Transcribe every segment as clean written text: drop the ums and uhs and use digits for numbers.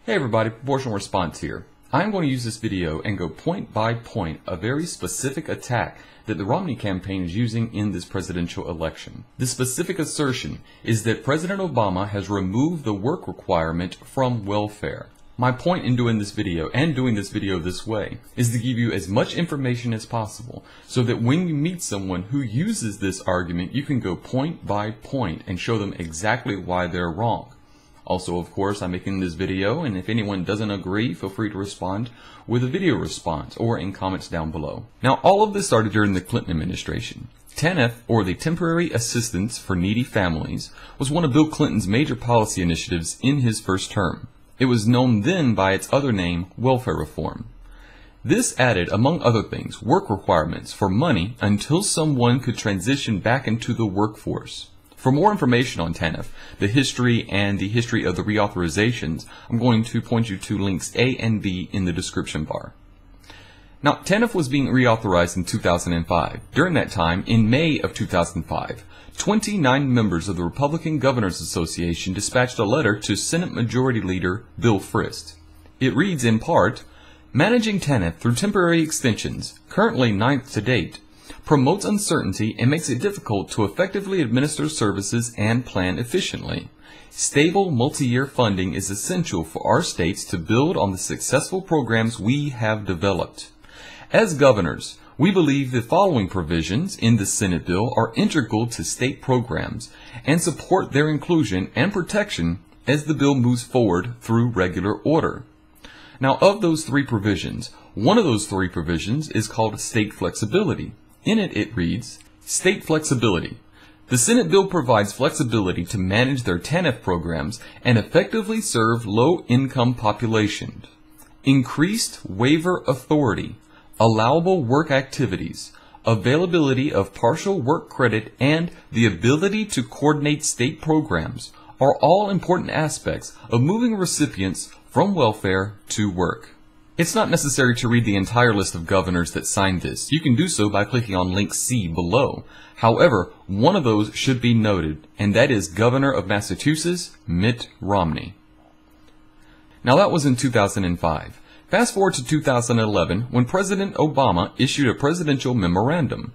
Hey everybody, Proportional Response here. I'm going to use this video and go point by point a very specific attack that the Romney campaign is using in this presidential election. The specific assertion is that President Obama has removed the work requirement from welfare. My point in doing this video and doing this video this way is to give you as much information as possible so that when you meet someone who uses this argument, you can go point by point and show them exactly why they're wrong. Also, of course, I'm making this video, and if anyone doesn't agree, feel free to respond with a video response or in comments down below. Now, all of this started during the Clinton administration. TANF, or the Temporary Assistance for Needy Families, was one of Bill Clinton's major policy initiatives in his first term. It was known then by its other name, welfare reform. This added, among other things, work requirements for money until someone could transition back into the workforce. For more information on TANF, the history and the history of the reauthorizations, I'm going to point you to links A and B in the description bar. Now, TANF was being reauthorized in 2005. During that time, in May of 2005, 29 members of the Republican Governors Association dispatched a letter to Senate Majority Leader Bill Frist. It reads in part, "Managing TANF through temporary extensions, currently 9th to date, promotes uncertainty and makes it difficult to effectively administer services and plan efficiently. Stable multi-year funding is essential for our states to build on the successful programs we have developed. As governors, we believe the following provisions in the Senate bill are integral to state programs and support their inclusion and protection as the bill moves forward through regular order." Now, of those three provisions, one of those three provisions is called state flexibility. In it, it reads, "State flexibility. The Senate bill provides flexibility to manage their TANF programs and effectively serve low-income populations. Increased waiver authority, allowable work activities, availability of partial work credit, and the ability to coordinate state programs are all important aspects of moving recipients from welfare to work." It's not necessary to read the entire list of governors that signed this. You can do so by clicking on link C below. However, one of those should be noted, and that is Governor of Massachusetts, Mitt Romney. Now that was in 2005. Fast forward to 2011, when President Obama issued a presidential memorandum.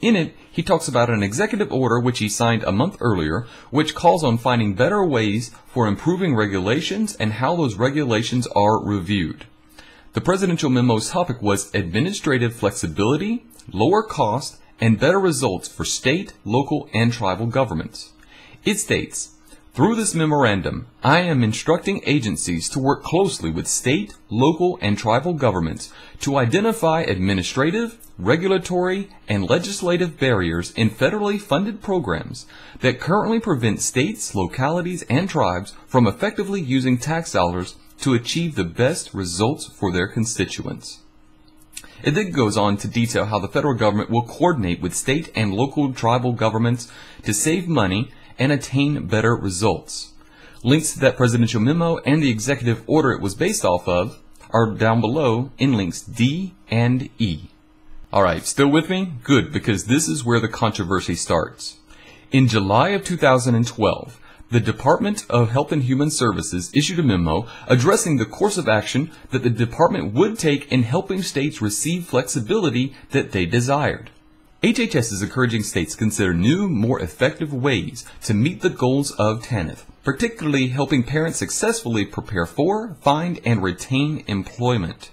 In it, he talks about an executive order which he signed a month earlier, which calls on finding better ways for improving regulations and how those regulations are reviewed. The presidential memo's topic was administrative flexibility, lower cost, and better results for state, local, and tribal governments. It states, "Through this memorandum, I am instructing agencies to work closely with state, local, and tribal governments to identify administrative, regulatory, and legislative barriers in federally funded programs that currently prevent states, localities, and tribes from effectively using tax dollars to achieve the best results for their constituents." It then goes on to detail how the federal government will coordinate with state and local tribal governments to save money and attain better results. Links to that presidential memo and the executive order it was based off of are down below in links D and E. Alright, still with me? Good, because this is where the controversy starts. In July of 2012, the Department of Health and Human Services issued a memo addressing the course of action that the department would take in helping states receive flexibility that they desired. HHS is encouraging states to consider new, more effective ways to meet the goals of TANF, particularly helping parents successfully prepare for, find, and retain employment.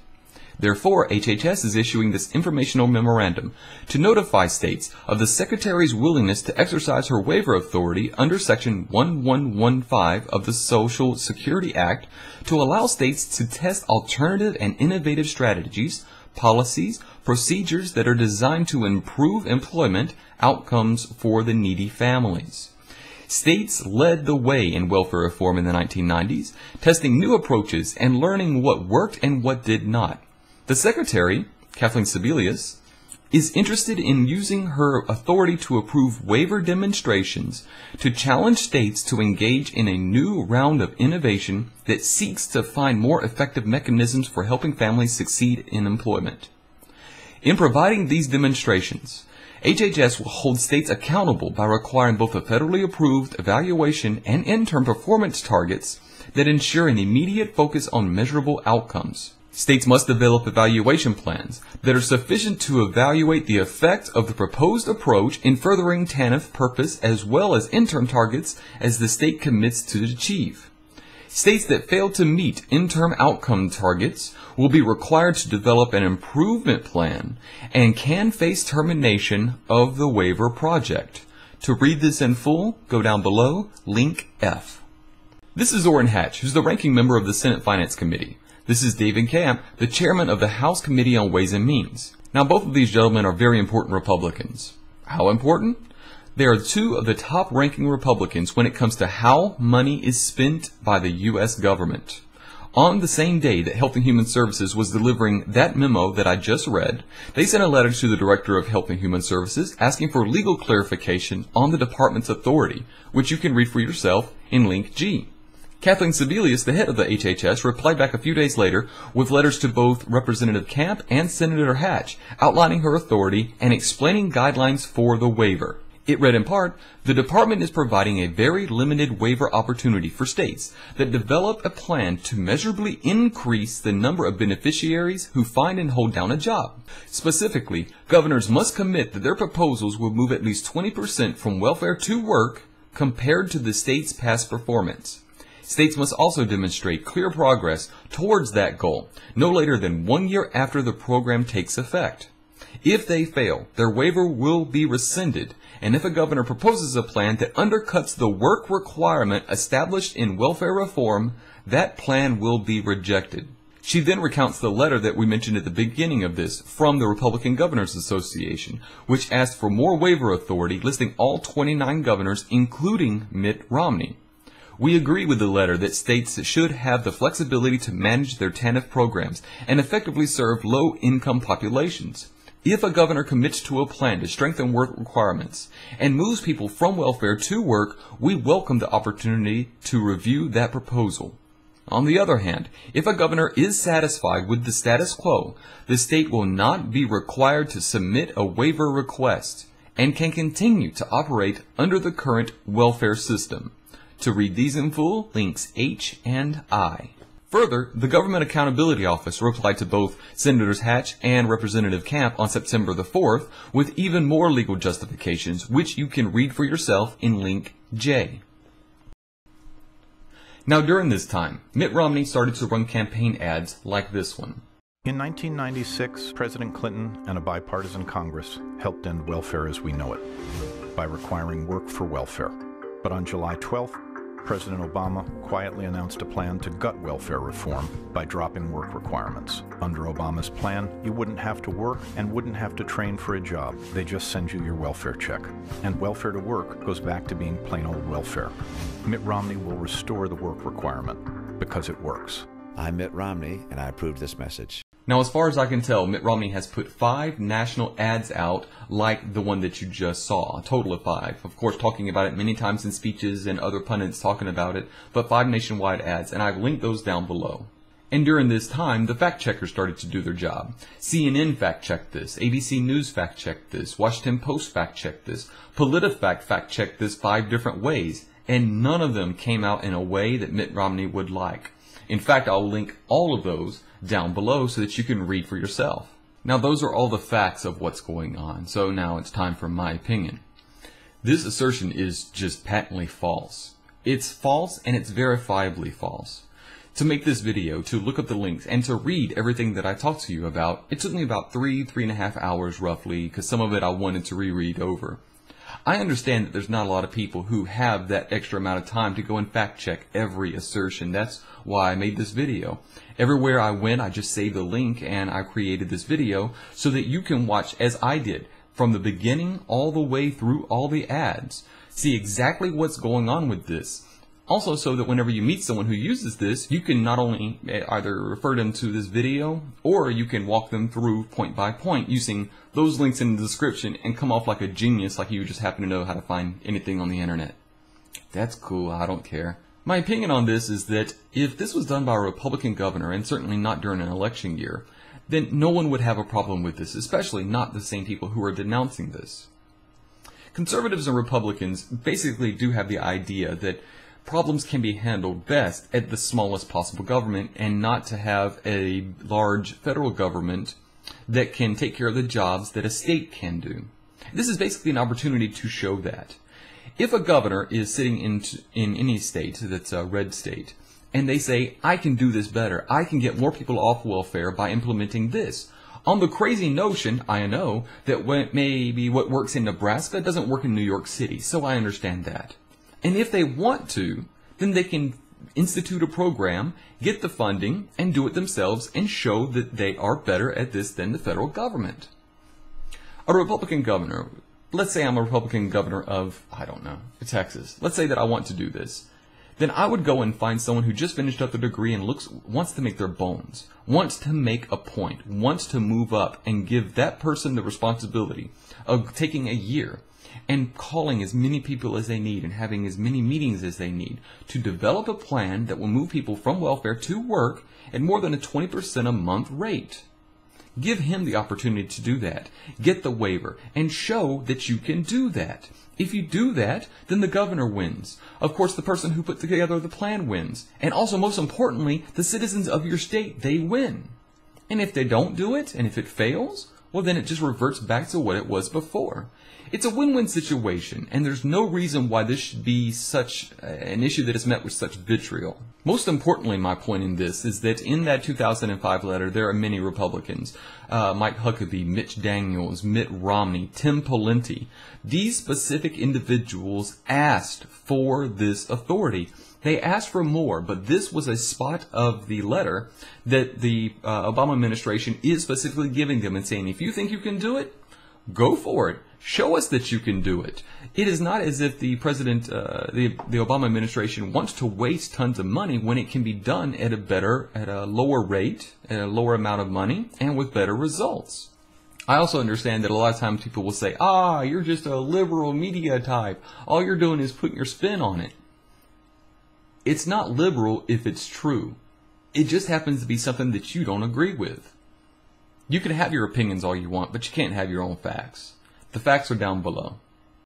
Therefore, HHS is issuing this informational memorandum to notify states of the Secretary's willingness to exercise her waiver authority under Section 1115 of the Social Security Act to allow states to test alternative and innovative strategies, policies, procedures that are designed to improve employment outcomes for the needy families. States led the way in welfare reform in the 1990s, testing new approaches and learning what worked and what did not. The Secretary, Kathleen Sebelius, is interested in using her authority to approve waiver demonstrations to challenge states to engage in a new round of innovation that seeks to find more effective mechanisms for helping families succeed in employment. In providing these demonstrations, HHS will hold states accountable by requiring both a federally approved evaluation and interim performance targets that ensure an immediate focus on measurable outcomes. States must develop evaluation plans that are sufficient to evaluate the effect of the proposed approach in furthering TANF purpose as well as interim targets as the state commits to achieve. States that fail to meet interim outcome targets will be required to develop an improvement plan and can face termination of the waiver project. To read this in full, go down below, link F. This is Orrin Hatch, who's the ranking member of the Senate Finance Committee. This is David Camp, the chairman of the House Committee on Ways and Means. Now, both of these gentlemen are very important Republicans. How important? They are two of the top-ranking Republicans when it comes to how money is spent by the U.S. government. On the same day that Health and Human Services was delivering that memo that I just read, they sent a letter to the Director of Health and Human Services asking for legal clarification on the department's authority, which you can read for yourself in link G. Kathleen Sebelius, the head of the HHS, replied back a few days later with letters to both Representative Camp and Senator Hatch outlining her authority and explaining guidelines for the waiver. It read in part, the department is providing a very limited waiver opportunity for states that develop a plan to measurably increase the number of beneficiaries who find and hold down a job. Specifically, governors must commit that their proposals will move at least 20% from welfare to work compared to the state's past performance. States must also demonstrate clear progress towards that goal, no later than 1 year after the program takes effect. If they fail, their waiver will be rescinded, and if a governor proposes a plan that undercuts the work requirement established in welfare reform, that plan will be rejected. She then recounts the letter that we mentioned at the beginning of this from the Republican Governors Association, which asked for more waiver authority, listing all 29 governors, including Mitt Romney. We agree with the letter that states should have the flexibility to manage their TANF programs and effectively serve low-income populations. If a governor commits to a plan to strengthen work requirements and moves people from welfare to work, we welcome the opportunity to review that proposal. On the other hand, if a governor is satisfied with the status quo, the state will not be required to submit a waiver request and can continue to operate under the current welfare system. To read these in full, links H and I. Further, the Government Accountability Office replied to both Senators Hatch and Representative Camp on September the 4th with even more legal justifications, which you can read for yourself in link J. Now during this time, Mitt Romney started to run campaign ads like this one. In 1996, President Clinton and a bipartisan Congress helped end welfare as we know it by requiring work for welfare. But on July 12th, President Obama quietly announced a plan to gut welfare reform by dropping work requirements. Under Obama's plan, you wouldn't have to work and wouldn't have to train for a job. They just send you your welfare check. And welfare to work goes back to being plain old welfare. Mitt Romney will restore the work requirement because it works. I'm Mitt Romney, and I approve this message. Now, as far as I can tell, Mitt Romney has put 5 national ads out like the one that you just saw, a total of 5. Of course, talking about it many times in speeches and other pundits talking about it, but 5 nationwide ads, and I've linked those down below. And during this time, the fact checkers started to do their job. CNN fact-checked this, ABC News fact-checked this, Washington Post fact-checked this, PolitiFact fact-checked this 5 different ways, and none of them came out in a way that Mitt Romney would like. In fact, I'll link all of those down below so that you can read for yourself. Now, those are all the facts of what's going on, so now it's time for my opinion. This assertion is just patently false. It's false, and it's verifiably false. To make this video, to look up the links, and to read everything that I talked to you about, it took me about 3.5 hours roughly, because some of it I wanted to reread over. I understand that there's not a lot of people who have that extra amount of time to go and fact check every assertion. That's why I made this video. Everywhere I went, I just saved a link and I created this video so that you can watch as I did from the beginning all the way through all the ads. See exactly what's going on with this. Also, so that whenever you meet someone who uses this, you can not only either refer them to this video, or you can walk them through point by point using those links in the description and come off like a genius, like you just happen to know how to find anything on the internet. That's cool, I don't care. My opinion on this is that if this was done by a Republican governor, and certainly not during an election year, then no one would have a problem with this, especially not the same people who are denouncing this. Conservatives and Republicans basically do have the idea that problems can be handled best at the smallest possible government, and not to have a large federal government that can take care of the jobs that a state can do. This is basically an opportunity to show that. If a governor is sitting in any state that's a red state, and they say, I can do this better, I can get more people off welfare by implementing this, on the crazy notion, I know, that maybe what works in Nebraska doesn't work in New York City, so I understand that. And if they want to, then they can institute a program, get the funding, and do it themselves, and show that they are better at this than the federal government. A Republican governor, let's say I'm a Republican governor of, I don't know, Texas. Let's say that I want to do this. Then I would go and find someone who just finished up their degree and wants to make their bones, wants to make a point, wants to move up, and give that person the responsibility of taking a year and calling as many people as they need and having as many meetings as they need to develop a plan that will move people from welfare to work at more than a 20% a month rate. Give him the opportunity to do that. Get the waiver and show that you can do that. If you do that, then the governor wins. Of course, the person who put together the plan wins. And also, most importantly, the citizens of your state, they win. And if they don't do it, and if it fails, well, then it just reverts back to what it was before. It's a win-win situation, and there's no reason why this should be such an issue that is met with such vitriol. Most importantly, my point in this is that in that 2005 letter, there are many Republicans. Mike Huckabee, Mitch Daniels, Mitt Romney, Tim Pawlenty. These specific individuals asked for this authority. They asked for more, but this was a spot of the letter that the Obama administration is specifically giving them and saying, if you think you can do it, go for it. Show us that you can do it. It is not as if the the Obama administration wants to waste tons of money when it can be done at a lower rate, at a lower amount of money, and with better results. I also understand that a lot of times people will say, you're just a liberal media type. All you're doing is putting your spin on it. It's not liberal if it's true. It just happens to be something that you don't agree with. You can have your opinions all you want, but you can't have your own facts. The facts are down below.